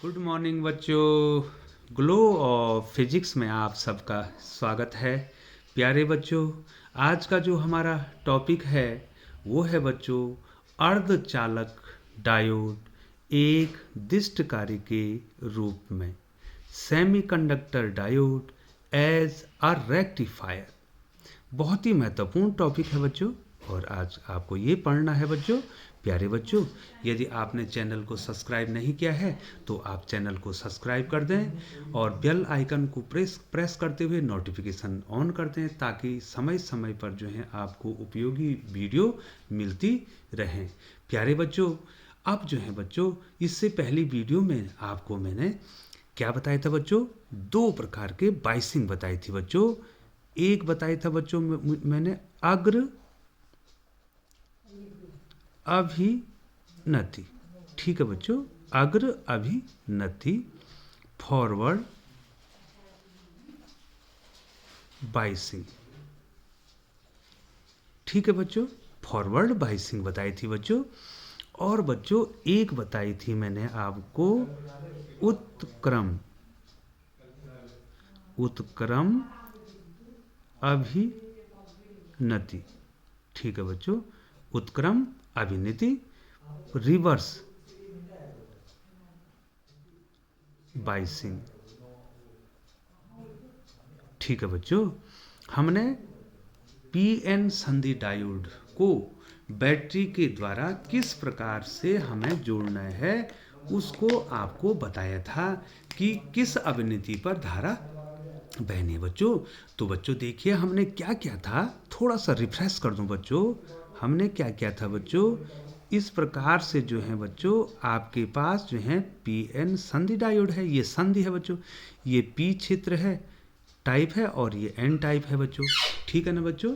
Good morning बच्चों। Glow of physics में आप सबका स्वागत है। प्यारे बच्चों, आज का जो हमारा टॉपिक है वो है बच्चों अर्धचालक डायोड एक दिष्ट कार्य के रूप में, semiconductor diode as a rectifier. बहुत ही महत्वपूर्ण टॉपिक है बच्चों, और आज आपको ये पढ़ना है बच्चों। प्यारे बच्चों, यदि आपने चैनल को सब्सक्राइब नहीं किया है तो आप चैनल को सब्सक्राइब कर दें और बेल आइकन को प्रेस करते हुए नोटिफिकेशन ऑन कर दें, ताकि समय समय पर जो है आपको उपयोगी वीडियो मिलती रहें। प्यारे बच्चों, अब जो है बच्चों, इससे पहली वीडियो में आपको मैंने क्या बताया था बच्चों? दो प्रकार के बाइसिंग बताई थी बच्चों। एक बताया था बच्चों मैंने अग्र अभिनति, ठीक है बच्चों, अग्र अभिनति, फॉरवर्ड बाइसिंग, ठीक है बच्चों, फॉरवर्ड बाइसिंग बताई थी बच्चों। और बच्चों एक बताई थी मैंने आपको उत्क्रम अभिनति, ठीक है बच्चों, उत्क्रम अभिनति, रिवर्स बाइसिंग, ठीक है बच्चों। हमने पीएन संधि डायोड को बैटरी के द्वारा किस प्रकार से हमें जोड़ना है उसको आपको बताया था कि किस अभिनति पर धारा बहने बच्चों। तो बच्चों देखिए हमने क्या क्या था, थोड़ा सा रिफ्रेश कर दूं बच्चों। हमने क्या क्या था बच्चों? इस प्रकार से जो है बच्चों आपके पास जो है पीएन संधि डायोड है, ये संधि है बच्चों, ये पी क्षेत्र है टाइप है और ये एन टाइप है बच्चों, ठीक है ना बच्चों।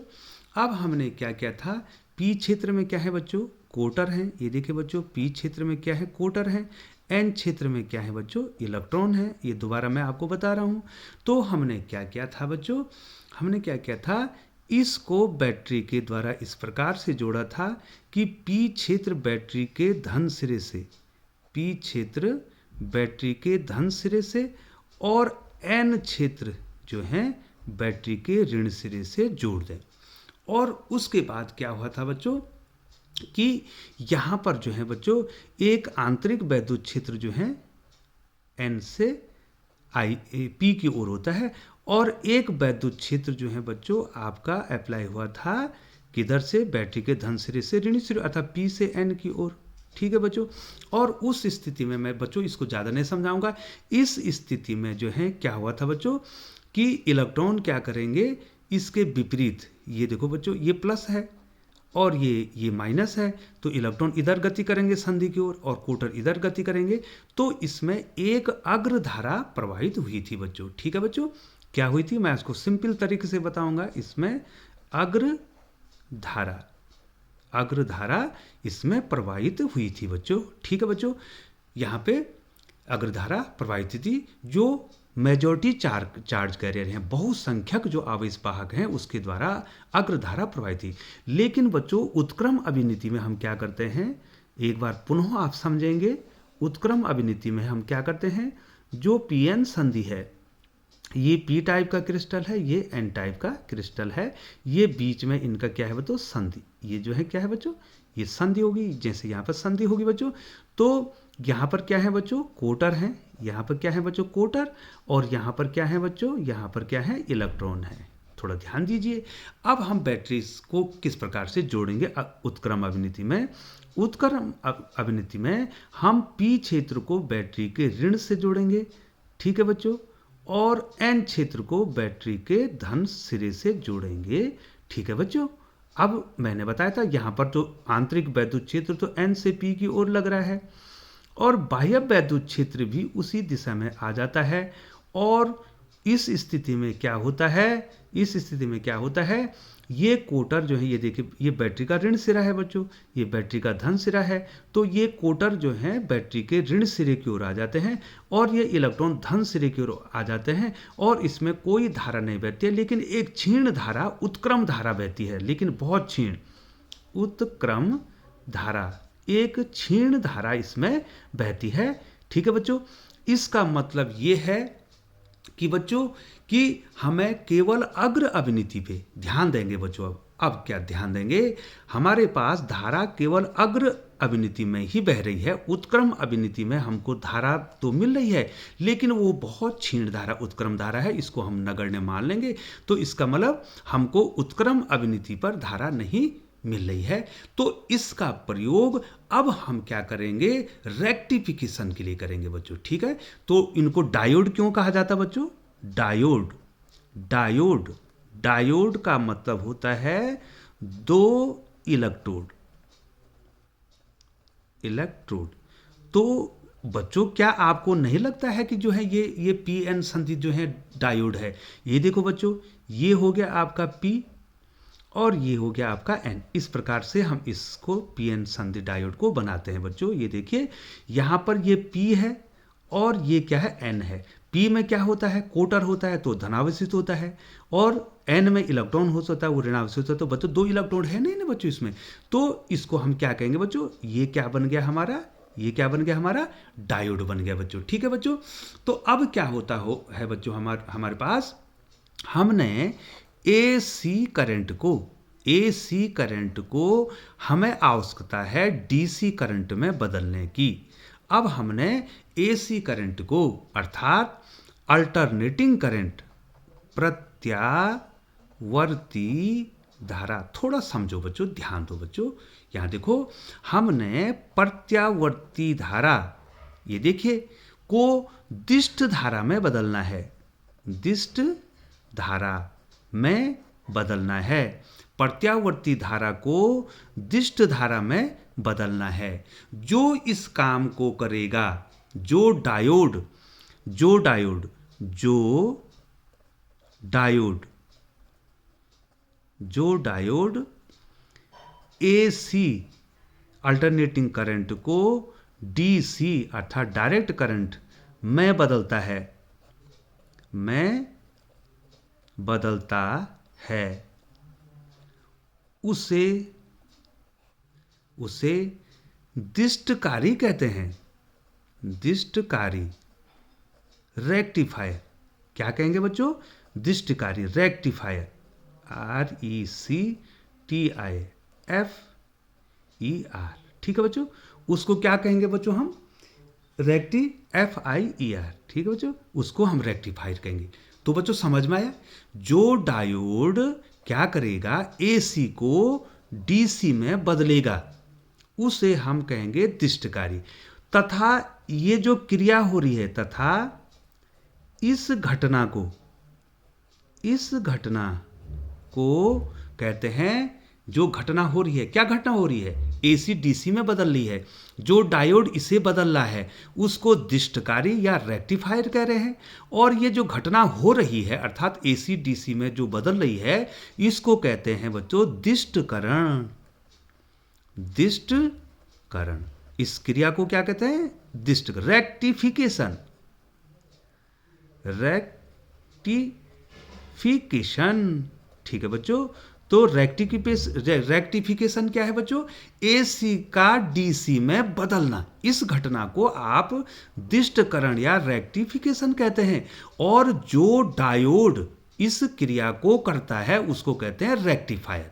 अब हमने क्या क्या था, पी क्षेत्र में क्या है बच्चों? कोटर है, ये देखिए बच्चों, पी क्षेत्र में क्या है? कोटर है। एन क्षेत्र में क्या है बच्चों? इलेक्ट्रॉन है। ये दोबारा मैं आपको बता रहा हूँ। तो हमने क्या क्या था बच्चों? हमने क्या क्या था, इसको बैटरी के द्वारा इस प्रकार से जोड़ा था कि पी क्षेत्र बैटरी के धन सिरे से, पी क्षेत्र बैटरी के धन सिरे से और एन क्षेत्र जो है बैटरी के ऋण सिरे से जोड़ दें। और उसके बाद क्या हुआ था बच्चों कि यहाँ पर जो है बच्चों एक आंतरिक वैद्युत क्षेत्र जो है एन से आई पी की ओर होता है, और एक वैद्युत क्षेत्र जो है बच्चों आपका अप्लाई हुआ था किधर से? बैटरी के धन सिरे से ऋण सिरे, अर्थात पी से एन की ओर, ठीक है बच्चों। और उस स्थिति में मैं बच्चों इसको ज़्यादा नहीं समझाऊंगा। इस स्थिति में जो है क्या हुआ था बच्चों कि इलेक्ट्रॉन क्या करेंगे, इसके विपरीत, ये देखो बच्चों ये प्लस है और ये माइनस है, तो इलेक्ट्रॉन इधर गति करेंगे संधि की ओर और कोटर इधर गति करेंगे। तो इसमें एक अग्र धारा प्रवाहित हुई थी बच्चों, ठीक है बच्चों। क्या हुई थी मैं इसको सिंपल तरीके से बताऊंगा। इसमें अग्र धारा इसमें प्रवाहित हुई थी बच्चों, ठीक है बच्चों। यहाँ पे अग्रधारा प्रवाहित थी जो मेजॉरिटी चार्ज कैरियर हैं, बहुसंख्यक जो आवेश वाहक हैं उसके द्वारा अग्रधारा प्रवाहित थी। लेकिन बच्चों उत्क्रम अभिनति में हम क्या करते हैं, एक बार पुनः आप समझेंगे। उत्क्रम अभिनति में हम क्या करते हैं, जो पीएन संधि है, ये पी टाइप का क्रिस्टल है, ये एन टाइप का क्रिस्टल है, ये बीच में इनका क्या है बच्चों? संधि। ये जो है क्या है बच्चों? ये संधि होगी, जैसे यहाँ पर संधि होगी बच्चों। तो यहाँ पर क्या है बच्चों? कोटर है। यहाँ पर क्या है बच्चों? कोटर। और यहाँ पर क्या है बच्चों? यहाँ पर क्या है? इलेक्ट्रॉन है। थोड़ा ध्यान दीजिए। अब हम बैटरीज को किस प्रकार से जोड़ेंगे उत्क्रम अभिनति में? उत्क्रम अभिनति में हम पी क्षेत्र को बैटरी के ऋण से जोड़ेंगे, ठीक है बच्चों, और एन क्षेत्र को बैटरी के धन सिरे से जोड़ेंगे, ठीक है बच्चों। अब मैंने बताया था यहाँ पर तो आंतरिक वैद्युत क्षेत्र तो एन से पी की ओर लग रहा है, और बाह्य वैद्युत क्षेत्र भी उसी दिशा में आ जाता है। और इस स्थिति में क्या होता है, इस स्थिति में क्या होता है, ये कोटर जो है, ये देखिए ये बैटरी का ऋण सिरा है बच्चों, ये बैटरी का धन सिरा है। तो ये कोटर जो है बैटरी के ऋण सिरे की ओर आ जाते हैं और ये इलेक्ट्रॉन धन सिरे की ओर आ जाते हैं, और इसमें कोई धारा नहीं बहती है, लेकिन एक क्षीण धारा, उत्क्रम धारा बहती है, लेकिन बहुत क्षीण उत्क्रम धारा, एक क्षीण धारा इसमें बहती है, ठीक है बच्चों। इसका मतलब ये है कि बच्चों कि हमें केवल अग्र अभिनीति पे ध्यान देंगे बच्चों। अब क्या ध्यान देंगे, हमारे पास धारा केवल अग्र अभिनीति में ही बह रही है। उत्क्रम अभिनीति में हमको धारा तो मिल रही है, लेकिन वो बहुत क्षीण धारा उत्क्रम धारा है, इसको हम नगण्य मान लेंगे। तो इसका मतलब हमको उत्क्रम अभिनीति पर धारा नहीं मिल रही है। तो इसका प्रयोग अब हम क्या करेंगे, रेक्टिफिकेशन के लिए करेंगे बच्चों। ठीक है, तो इनको डायोड क्यों कहा जाता है बच्चों? डायोड डायोड डायोड का मतलब होता है दो इलेक्ट्रोड। तो बच्चों क्या आपको नहीं लगता है कि जो है ये पी एन संधि जो है डायोड है? ये देखो बच्चों, ये हो गया आपका पी और ये हो गया आपका एन। इस प्रकार से हम इसको पी एन संधि डायोड को बनाते हैं बच्चों। ये देखिए यहां पर ये पी है और ये क्या है, एन है। पी में क्या होता है, कोटर होता है तो धनावेशित होता है, और एन में इलेक्ट्रॉन हो सकता है वो ऋणावेशित होता है। तो बच्चों दो इलेक्ट्रॉन है नहीं ना बच्चों इसमें, तो इसको हम क्या कहेंगे बच्चों, ये क्या बन गया हमारा, ये क्या बन गया हमारा, डायोड बन गया बच्चों। ठीक है बच्चों, तो अब क्या होता है बच्चों, हमारे पास हमने एसी करंट को हमें आवश्यकता है डीसी करंट में बदलने की। अब हमने एसी करंट को अर्थात अल्टरनेटिंग करंट, प्रत्यावर्ती धारा, थोड़ा समझो बच्चों, ध्यान दो बच्चों। यहां देखो हमने प्रत्यावर्ती धारा, ये देखिए, को दिष्ट धारा में बदलना है। दिष्ट धारा में बदलना है, प्रत्यावर्ती धारा को दिष्ट धारा में बदलना है। जो इस काम को करेगा, जो डायोड एसी अल्टरनेटिंग करंट को डीसी अर्थात डायरेक्ट करंट में बदलता है, उसे दिष्टकारी कहते हैं। दिष्टकारी, रेक्टिफायर, क्या कहेंगे बच्चों, दिष्टकारी, रेक्टिफायर, RECTIFER। ठीक है बच्चों, उसको क्या कहेंगे बच्चों हम, FIER। ठीक है बच्चों, उसको हम रेक्टिफायर कहेंगे। तो बच्चों समझ में आया, जो डायोड क्या करेगा, एसी को डीसी में बदलेगा, उसे हम कहेंगे दिष्टकारी। तथा ये जो क्रिया हो रही है, तथा इस घटना को कहते हैं, जो घटना हो रही है, क्या घटना हो रही है, एसी डीसी में बदल रही है, जो डायोड इसे बदल रहा है उसको दिष्टकारी या रेक्टिफायर कह रहे हैं। और ये जो घटना हो रही है अर्थात एसी डीसी में जो बदल रही है, इसको कहते हैं बच्चों दिष्टकरण। दिष्टकरण, इस क्रिया को क्या कहते हैं, दिष्टकरण। रेक्टिफिकेशन। ठीक है बच्चों, तो रेक्टिफिकेशन क्या है बच्चों, एसी का डीसी में बदलना। इस घटना को आप दिष्टकरण या रेक्टिफिकेशन कहते हैं। और जो डायोड इस क्रिया को करता है उसको कहते हैं रेक्टिफायर।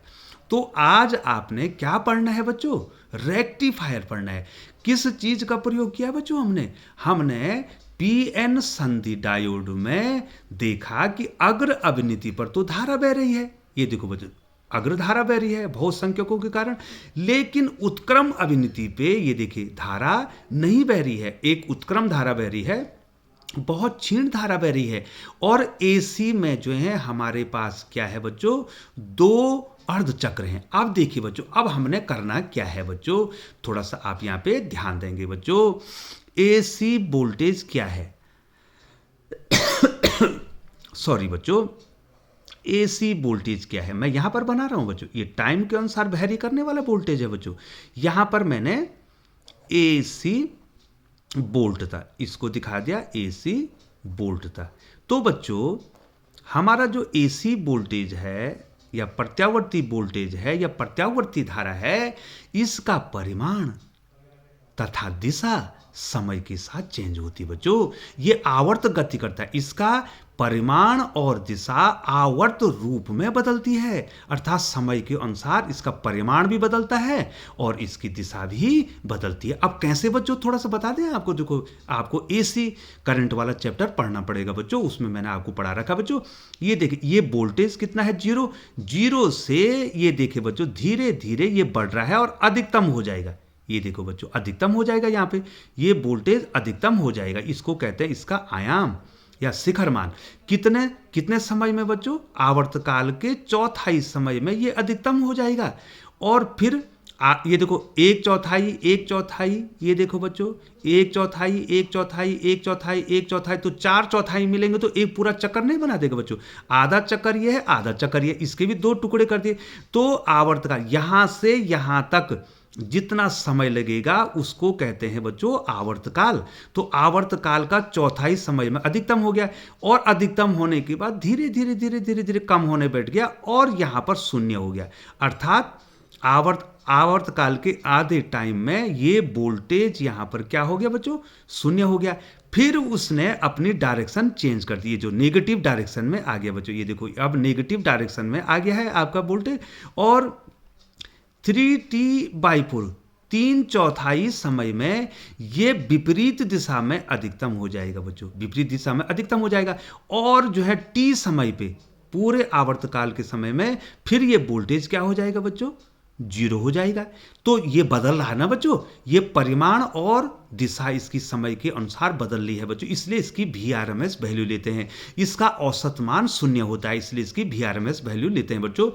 तो आज आपने क्या पढ़ना है बच्चों, रेक्टिफायर पढ़ना है। किस चीज का प्रयोग किया बच्चों, हमने पीएन संधि डायोड में देखा कि अग्र अभिनीति पर तो धारा बह रही है, ये देखो बच्चों अग्र धारा बह रही है बहुत संख्यकों के कारण, लेकिन उत्क्रम अभिनीति पे ये देखिए धारा नहीं बह रही है। एक उत्क्रम धारा बह रही है, बहुत क्षीण धारा बह रही है। और एसी में जो है हमारे पास क्या है बच्चों, दो अर्धचक्र हैं। अब देखिए बच्चों, अब हमने करना क्या है बच्चों, थोड़ा सा आप यहां पे ध्यान देंगे बच्चों। एसी वोल्टेज क्या है, सॉरी बच्चों, एसी वोल्टेज क्या है, मैं यहां पर बना रहा हूं बच्चों, ये टाइम के अनुसार वैरी करने वाला वोल्टेज है बच्चों। यहां पर मैंने एसी वोल्ट था, इसको दिखा दिया एसी वोल्ट था। तो बच्चों हमारा जो एसी वोल्टेज है या प्रत्यावर्ती वोल्टेज है या प्रत्यावर्ती धारा है, इसका परिमाण तथा दिशा समय के साथ चेंज होती है बच्चों। ये आवर्त गति करता है, इसका परिमाण और दिशा आवर्त रूप में बदलती है, अर्थात समय के अनुसार इसका परिमाण भी बदलता है और इसकी दिशा भी बदलती है। अब कैसे बच्चों, थोड़ा सा बता दें आपको। देखो, आपको एसी करंट वाला चैप्टर पढ़ना पड़ेगा बच्चों, उसमें मैंने आपको पढ़ा रखा बच्चों। ये देखिए, ये वोल्टेज कितना है, 0। 0 से ये देखिए बच्चों, धीरे धीरे ये बढ़ रहा है और अधिकतम हो जाएगा। ये देखो बच्चों, अधिकतम हो जाएगा, यहाँ पे ये वोल्टेज अधिकतम हो जाएगा। इसको कहते हैं, इसका आयाम या शिखर मान कितने कितने समय में बच्चों, आवर्तकाल के चौथाई समय में ये अधिकतम हो जाएगा। और फिर ये देखो, एक चौथाई, एक चौथाई, ये देखो बच्चों, एक चौथाई, एक चौथाई, एक चौथाई, एक चौथाई, तो 4 चौथाई मिलेंगे तो एक पूरा चक्कर नहीं बना देगा बच्चों। आधा चक्कर ये है, आधा चक्कर ये, इसके भी 2 टुकड़े कर दिए। तो आवर्तकाल यहां से यहां तक जितना समय लगेगा उसको कहते हैं बच्चों आवर्तकाल। तो आवर्तकाल का चौथाई समय में अधिकतम हो गया, और अधिकतम होने के बाद धीरे धीरे धीरे धीरे धीरे कम होने बैठ गया और यहां पर शून्य हो गया। अर्थात आवर्तकाल के आधे टाइम में ये वोल्टेज यहां पर क्या हो गया बच्चों, शून्य हो गया। फिर उसने अपनी डायरेक्शन चेंज कर दी, जो नेगेटिव डायरेक्शन में आ गया बच्चों। ये देखो, अब नेगेटिव डायरेक्शन में आ गया है आपका वोल्टेज, और 3t/4 3 चौथाई समय में ये विपरीत दिशा में अधिकतम हो जाएगा बच्चों, विपरीत दिशा में अधिकतम हो जाएगा। और जो है t समय पे, पूरे आवर्तकाल के समय में फिर ये वोल्टेज क्या हो जाएगा बच्चों, 0 हो जाएगा। तो ये बदल रहा है ना बच्चों, ये परिमाण और दिशा इसकी समय के अनुसार बदल रही है बच्चों, इसलिए इसकी VRMS वैल्यू लेते हैं। इसका औसत मान 0 होता है, इसलिए इसकी VRMS वैल्यू लेते हैं बच्चों।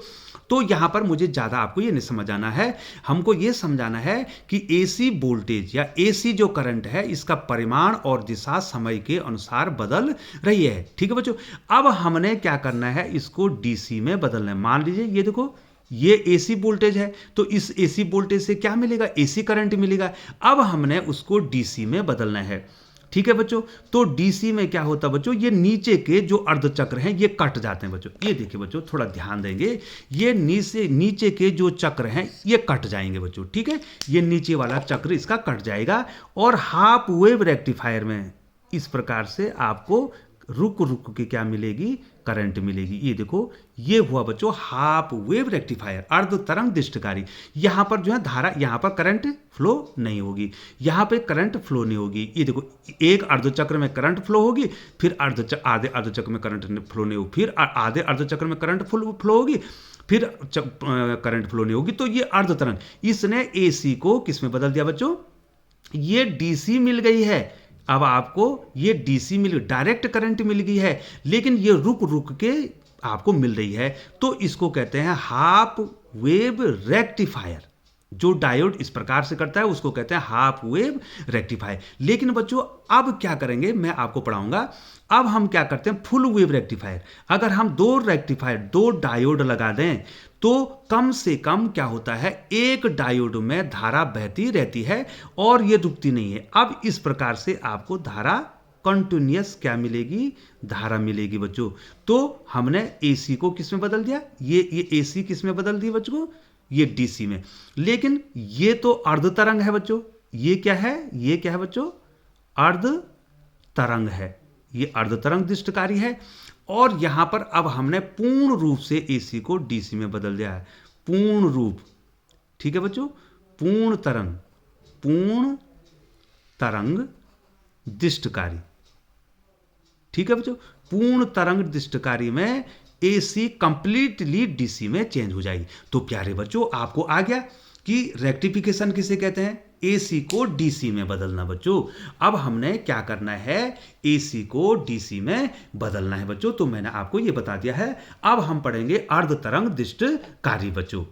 तो यहां पर मुझे ज्यादा आपको ये नहीं समझाना है, हमको ये समझाना है कि AC वोल्टेज या AC जो करंट है, इसका परिमाण और दिशा समय के अनुसार बदल रही है। ठीक है बच्चों, अब हमने क्या करना है, इसको DC में बदलना है। मान लीजिए ये देखो, ये AC वोल्टेज है, तो इस AC वोल्टेज से क्या मिलेगा, AC करंट मिलेगा। अब हमने उसको DC में बदलना है। ठीक है बच्चों, तो DC में क्या होता है बच्चों, ये नीचे के जो अर्धचक्र हैं ये कट जाते हैं बच्चों। ये देखिए बच्चों, थोड़ा ध्यान देंगे, ये नीचे के जो चक्र हैं ये कट जाएंगे बच्चों। ठीक है, ये नीचे वाला चक्र इसका कट जाएगा, और हाफ वेव रेक्टिफायर में इस प्रकार से आपको रुक रुक के क्या मिलेगी, करंट मिलेगी। ये देखो, ये हुआ बच्चों हाफ वेव रेक्टिफायर, अर्ध तरंग दिष्टकारी। यहां पर जो है धारा, यहां पर करंट फ्लो नहीं होगी, यहां पे करंट फ्लो नहीं होगी। ये देखो, एक अर्धचक्र में करंट फ्लो होगी, फिर आधे अर्धचक्र में करंट फ्लो नहीं होगी, फिर आधे अर्धचक्र में करंट फ्लो होगी, फिर करंट फ्लो नहीं होगी। तो ये अर्ध तरंग, इसने AC को किस में बदल दिया बच्चों, ये DC मिल गई है। अब आपको ये DC मिल, डायरेक्ट करंट मिल गई है, लेकिन ये रुक रुक के आपको मिल रही है। तो इसको कहते हैं हाफ वेव रेक्टिफायर। जो डायोड इस प्रकार से करता है उसको कहते हैं हाफ वेव रेक्टिफायर। लेकिन बच्चों अब क्या करेंगे, मैं आपको पढ़ाऊंगा। अब हम क्या करते हैं, फुल वेव रेक्टिफायर। अगर हम 2 रेक्टिफायर, 2 डायोड लगा दें तो कम से कम क्या होता है, एक डायोड में धारा बहती रहती है और ये रुकती नहीं है। अब इस प्रकार से आपको धारा कंटिन्यूअस क्या मिलेगी, धारा मिलेगी बच्चों। तो हमने AC को किस में बदल दिया, ये AC किस में बदल दी बच्चों, ये DC में। लेकिन ये तो अर्ध तरंग है बच्चों, ये क्या है, ये क्या है बच्चों, अर्ध तरंग है, ये अर्ध तरंग दिष्टकारी है। और यहां पर अब हमने पूर्ण रूप से AC को DC में बदल दिया है, पूर्ण रूप। ठीक है बच्चों, पूर्ण तरंग दिष्टकारी। ठीक है बच्चों, पूर्ण तरंग दिष्टकारी में AC कंप्लीटली DC में चेंज हो जाएगी। तो प्यारे बच्चों, आपको आ गया कि रेक्टिफिकेशन किसे कहते हैं, AC को DC में बदलना बच्चों। अब हमने क्या करना है, AC को DC में बदलना है बच्चों। तो मैंने आपको ये बता दिया है। अब हम पढ़ेंगे अर्ध तरंग दिष्टकारी बच्चों।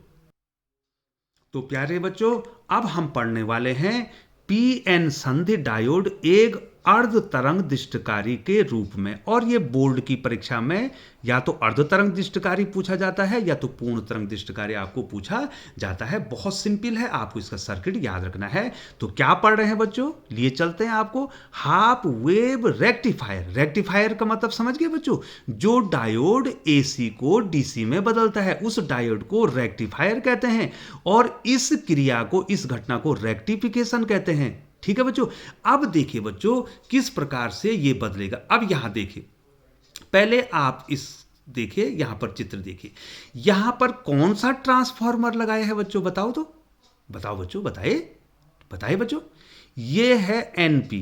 तो प्यारे बच्चों, अब हम पढ़ने वाले हैं PN संधि डायोड एक अर्ध तरंग दिष्टकारी के रूप में। और ये बोर्ड की परीक्षा में या तो अर्ध तरंग दिष्टकारी पूछा जाता है या तो पूर्ण तरंग दिष्टकारी आपको पूछा जाता है। बहुत सिंपल है, आपको इसका सर्किट याद रखना है। तो क्या पढ़ रहे हैं बच्चों, लिए चलते हैं आपको हाफ वेव रेक्टिफायर। रेक्टिफायर का मतलब समझ गए बच्चों, जो डायोड AC को DC में बदलता है उस डायोड को रेक्टिफायर कहते हैं। और इस क्रिया को, इस घटना को रेक्टिफिकेशन कहते हैं। ठीक है बच्चों। अब देखिए बच्चों किस प्रकार से ये बदलेगा। अब यहां देखिए, पहले आप इस देखिए, यहां पर चित्र देखिए, यहां पर कौन सा ट्रांसफार्मर लगाया है बच्चों, बताओ तो, बताओ बच्चों, बताइए, बताइए बच्चों। ये है एनपी,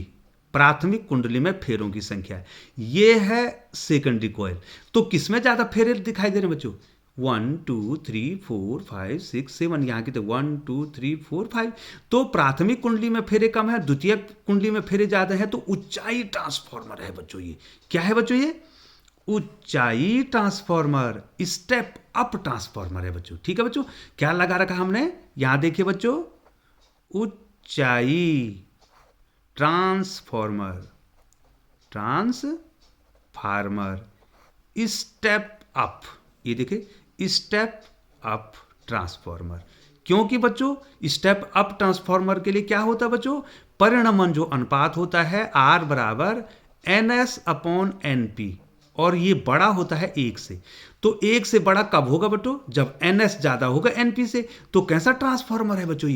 प्राथमिक कुंडली में फेरों की संख्या। ये है सेकेंडरी कॉइल। तो किसमें ज्यादा फेरे दिखाई दे रहे हैं बच्चों? 1 2 3 4 5 6 7, यहां की तो 1 2 3 4 5। तो प्राथमिक कुंडली में फेरे कम है, द्वितीय कुंडली में फेरे ज्यादा है, तो ऊंचाई ट्रांसफार्मर है बच्चों। ये क्या है बच्चों? ये ऊंचाई ट्रांसफार्मर, स्टेप अप ट्रांसफार्मर है बच्चों। ठीक है बच्चों, क्या लगा रखा हमने? यहां देखिए बच्चों, ऊंचाई ट्रांसफार्मर, ट्रांसफार्मर, स्टेप अप, ये देखिए स्टेप अप ट्रांसफार्मर। क्योंकि बच्चों स्टेप अप ट्रांसफार्मर के लिए क्या होता है बच्चों? परिणमन जो अनुपात होता है R बराबर NS/NP, और ये बड़ा होता है 1 से। तो 1 से बड़ा कब होगा बच्चों? जब NS ज्यादा होगा NP से। तो कैसा ट्रांसफार्मर है बच्चों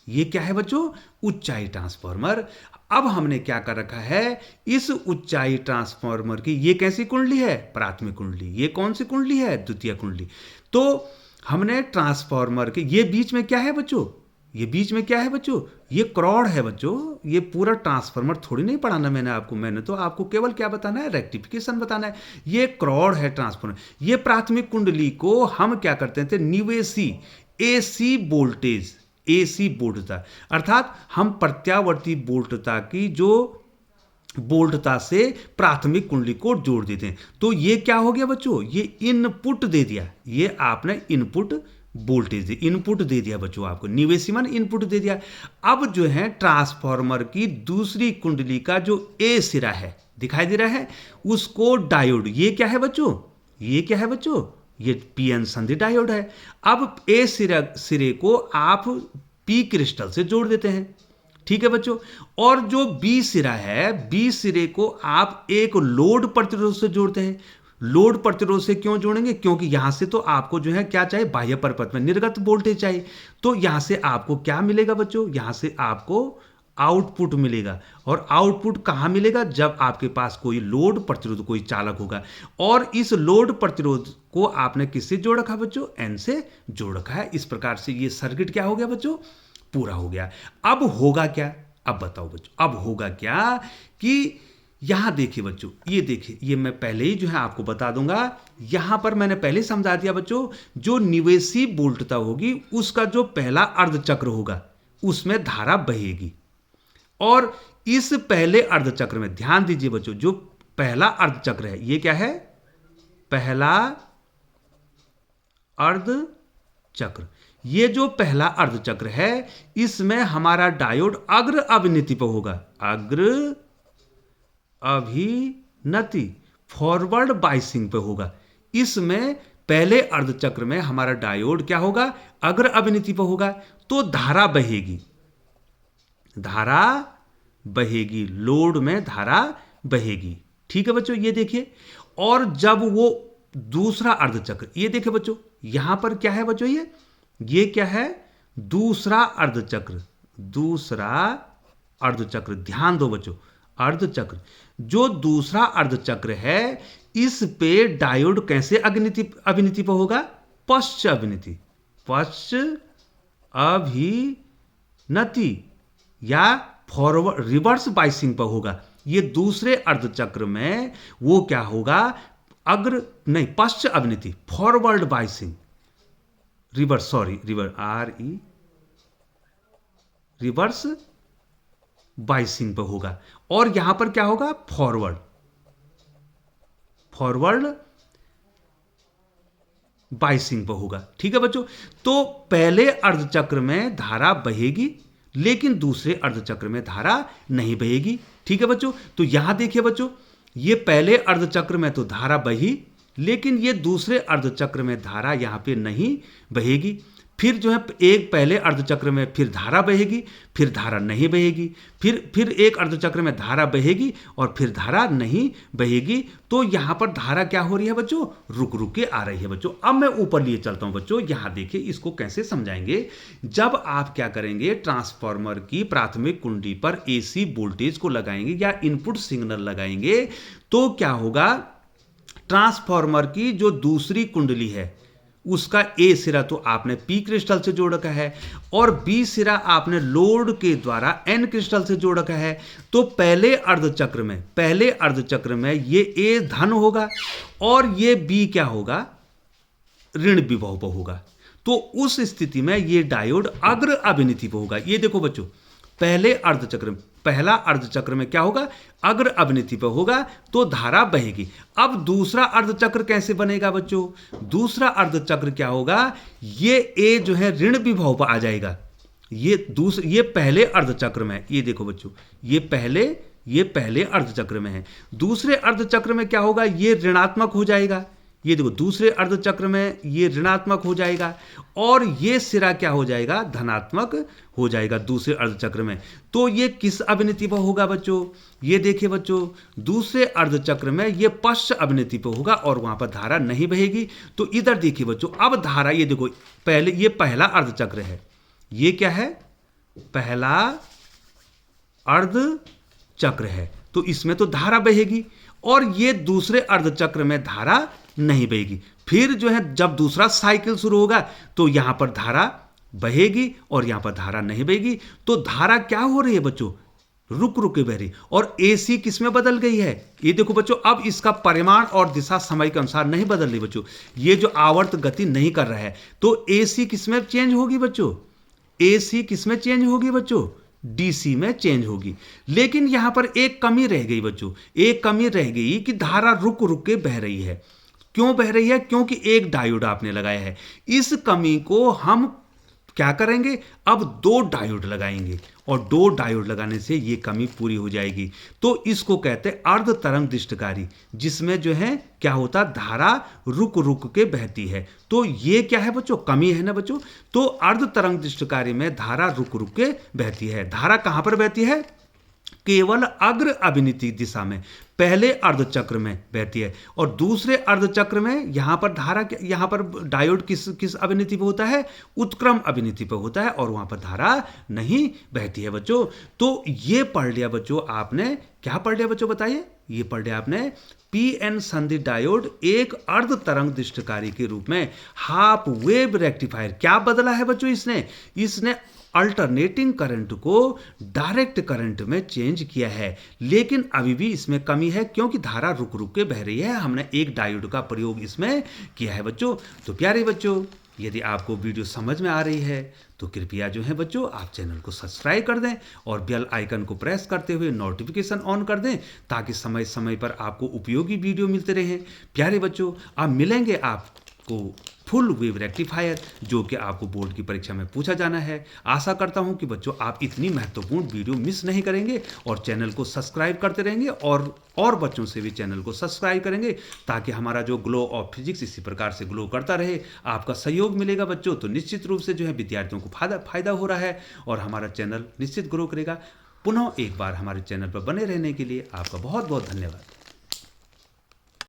ये क्या है बच्चों? ऊंचाई ट्रांसफार्मर। अब हमने क्या कर रखा है, इस ऊंचाई ट्रांसफार्मर की ये कैसी कुंडली है? प्राथमिक कुंडली। ये कौन सी कुंडली है? द्वितीय कुंडली। तो हमने ट्रांसफार्मर के ये बीच में क्या है बच्चों? ये बीच में क्या है बच्चों? ये क्रॉड है बच्चों। ये पूरा ट्रांसफार्मर थोड़ी नहीं पढ़ाना मैंने आपको, मैंने तो आपको केवल क्या बताना है? रेक्टिफिकेशन बताना है। ये क्रॉड है ट्रांसफार्मर। ये प्राथमिक कुंडली को हम क्या करते थे? निवेशी AC वोल्टेज, AC वोल्टता, अर्थात हम प्रत्यावर्ती वोल्टता की जो वोल्टता से प्राथमिक कुंडली को जोड़ देते हैं। तो ये क्या हो गया बच्चों? ये इनपुट दे दिया, ये आपने इनपुट वोल्टेज दे, इनपुट दे दिया बच्चों आपको, निवेशी मान इनपुट दे दिया। अब जो है ट्रांसफार्मर की दूसरी कुंडली का जो ए सिरा है, दिखाई दे रहा है, उसको डायोड, ये क्या है बच्चों? ये क्या है बच्चों? ये पीएन संधि डायोड है। अब ए सिरे को आप पी क्रिस्टल से जोड़ देते हैं। ठीक है बच्चों। और जो बी सिरा है, बी सिरे को आप एक लोड प्रतिरोध से जोड़ते हैं। लोड प्रतिरोध से क्यों जोड़ेंगे? क्योंकि यहां से तो आपको जो है क्या चाहिए? बाह्य परिपथ में निर्गत वोल्टेज चाहिए। तो यहां से आपको क्या मिलेगा बच्चों? यहां से आपको आउटपुट मिलेगा। और आउटपुट कहां मिलेगा? जब आपके पास कोई लोड प्रतिरोध, कोई चालक होगा। और इस लोड प्रतिरोध को आपने किससे जोड़ रखा बच्चों? एन से जोड़ रखा है। इस प्रकार से ये सर्किट क्या हो गया बच्चों? पूरा हो गया। अब होगा क्या? अब बताओ बच्चों, अब होगा क्या कि यहां देखिए बच्चों, ये देखिए, ये मैं पहले ही जो है आपको बता दूंगा। यहां पर मैंने पहले समझा दिया बच्चों, जो निवेशी वोल्टता होगी उसका जो पहला अर्धचक्र होगा उसमें धारा बहेगी। और इस पहले अर्धचक्र में ध्यान दीजिए बच्चों, जो पहला अर्धचक्र है ये क्या है? पहला अर्धचक्र। ये जो पहला अर्धचक्र है इसमें हमारा डायोड अग्र अभिनीति पर होगा। अग्र अभिनति, फॉरवर्ड बाइसिंग पे होगा। इसमें पहले अर्धचक्र में हमारा डायोड क्या होगा? अग्र अभिनीति पे होगा। तो धारा बहेगी, धारा बहेगी, लोड में धारा बहेगी। ठीक है बच्चों, ये देखिए। और जब वो दूसरा अर्धचक्र, ये देखिए बच्चों, यहां पर क्या है बच्चों? ये क्या है? दूसरा अर्धचक्र, दूसरा अर्धचक्र। ध्यान दो बच्चों, अर्धचक्र, जो दूसरा अर्धचक्र है इस पे डायोड कैसे अभिनीति पर होगा? पश्च अभिनीति, पश्च अभिनति या फॉरवर्ड रिवर्स बाइसिंग पर होगा। ये दूसरे अर्धचक्र में वो क्या होगा? अग्र नहीं, पश्च अभिनीति, forward biasing, reverse, sorry, reverse, reverse biasing पे होगा। और यहां पर क्या होगा? फॉरवर्ड, फॉरवर्ड बाइसिंग पे होगा। ठीक है बच्चों। तो पहले अर्धचक्र में धारा बहेगी लेकिन दूसरे अर्धचक्र में धारा नहीं बहेगी। ठीक है बच्चों। तो यहां देखिए बच्चों, ये पहले अर्धचक्र में तो धारा बही, लेकिन ये दूसरे अर्धचक्र में धारा यहां पे नहीं बहेगी। फिर जो है एक पहले अर्धचक्र में फिर धारा बहेगी, फिर धारा नहीं बहेगी, फिर एक अर्धचक्र में धारा बहेगी और फिर धारा नहीं बहेगी। तो यहां पर धारा क्या हो रही है बच्चों, रुक रुक के आ रही है बच्चों। अब मैं ऊपर लिए चलता हूं बच्चों, यहां देखिए इसको कैसे समझाएंगे। जब आप क्या करेंगे, ट्रांसफार्मर की प्राथमिक कुंडी पर एसी वोल्टेज को लगाएंगे या इनपुट सिग्नल लगाएंगे, तो क्या होगा, ट्रांसफार्मर की जो दूसरी कुंडली है उसका ए सिरा तो आपने पी क्रिस्टल से जोड़ रखा है और बी सिरा आपने लोड के द्वारा एन क्रिस्टल से जोड़ रखा है। तो पहले अर्धचक्र में ये ए धन होगा और ये बी क्या होगा, ऋण विभव पर होगा। तो उस स्थिति में ये डायोड अग्र अभिनीति पर होगा। ये देखो बच्चों, पहला अर्धचक्र में क्या होगा, अग्र अभिनीति पर होगा, तो धारा बहेगी। अब दूसरा अर्धचक्र कैसे बनेगा बच्चों, दूसरा अर्धचक्र क्या होगा, ये ए जो है ऋण विभव पर आ जाएगा। ये पहले अर्धचक्र में, ये देखो बच्चों, ये पहले अर्धचक्र में है। दूसरे अर्धचक्र में क्या होगा, ये ऋणात्मक हो जाएगा। ये देखो दूसरे अर्धचक्र में ये ऋणात्मक हो जाएगा और ये सिरा क्या हो जाएगा, धनात्मक हो जाएगा दूसरे अर्धचक्र में। तो ये किस अभिनीति पर होगा बच्चों, ये देखिए बच्चों, दूसरे अर्धचक्र में ये पश्च अभिनीति पर होगा और वहां पर धारा नहीं बहेगी। तो इधर देखिए बच्चों, अब धारा, ये देखो पहले ये पहला अर्धचक्र है, ये क्या है, पहला अर्धचक्र है, तो इसमें तो धारा बहेगी और ये दूसरे अर्धचक्र में धारा नहीं बहेगी। फिर जो है जब दूसरा साइकिल शुरू होगा तो यहां पर धारा बहेगी और यहां पर धारा नहीं बहेगी। तो धारा क्या हो रही है बच्चों, रुक रुक के बह रही, और एसी किस में बदल गई है, ये देखो बच्चों, अब इसका परिमाण और दिशा समय के अनुसार नहीं बदल रही बच्चों, ये जो आवर्त गति नहीं कर रहा है। तो एसी किस में चेंज होगी बच्चों, एसी किस में चेंज होगी बच्चों, डीसी में चेंज होगी। लेकिन यहां पर एक कमी रह गई बच्चों, एक कमी रह गई कि धारा रुक रुक के बह रही है। क्यों बह रही है, क्योंकि एक डायोड आपने लगाया है। इस कमी को हम क्या करेंगे, अब 2 डायोड लगाएंगे और 2 डायोड लगाने से ये कमी पूरी हो जाएगी। तो इसको कहते हैं अर्ध तरंग दृष्टकारी, जिसमें जो है क्या होता, धारा रुक रुक के बहती है। तो ये क्या है बच्चों, कमी है ना बच्चों। तो अर्ध तरंग दृष्टकारी में धारा रुक रुक के बहती है। धारा कहां पर बहती है, केवल अग्र अभिनीति दिशा में, पहले अर्धचक्र में बहती है। और दूसरे अर्धचक्र में यहां पर धारा, यहां पर डायोड किस अभिनीति पे होता है, उत्क्रम अभिनीति पे होता है और वहां पर धारा नहीं बहती है बच्चों। तो ये पढ़ लिया बच्चों आपने, क्या पढ़ लिया बच्चों बताइए, ये पढ़ लिया आपने, पीएन संधि डायोड एक अर्ध तरंग दृष्टकारी के रूप में हाफ वेव रेक्टिफायर। क्या बदला है बच्चों इसने अल्टरनेटिंग करंट को डायरेक्ट करंट में चेंज किया है। लेकिन अभी भी इसमें कमी है क्योंकि धारा रुक रुक के बह रही है। हमने एक डायोड का प्रयोग इसमें किया है बच्चों। तो प्यारे बच्चों, यदि आपको वीडियो समझ में आ रही है तो कृपया जो है बच्चों आप चैनल को सब्सक्राइब कर दें और बेल आइकन को प्रेस करते हुए नोटिफिकेशन ऑन कर दें, ताकि समय समय पर आपको उपयोगी वीडियो मिलते रहें। प्यारे बच्चों, अब मिलेंगे आपको फुल वेव रेक्टिफायर, जो कि आपको बोर्ड की परीक्षा में पूछा जाना है। आशा करता हूं कि बच्चों आप इतनी महत्वपूर्ण वीडियो मिस नहीं करेंगे और चैनल को सब्सक्राइब करते रहेंगे और बच्चों से भी चैनल को सब्सक्राइब करेंगे, ताकि हमारा जो ग्लो ऑफ फिजिक्स इसी प्रकार से ग्लो करता रहे। आपका सहयोग मिलेगा बच्चों तो निश्चित रूप से जो है विद्यार्थियों को फायदा हो रहा है और हमारा चैनल निश्चित ग्रो करेगा। पुनः एक बार हमारे चैनल पर बने रहने के लिए आपका बहुत बहुत धन्यवाद।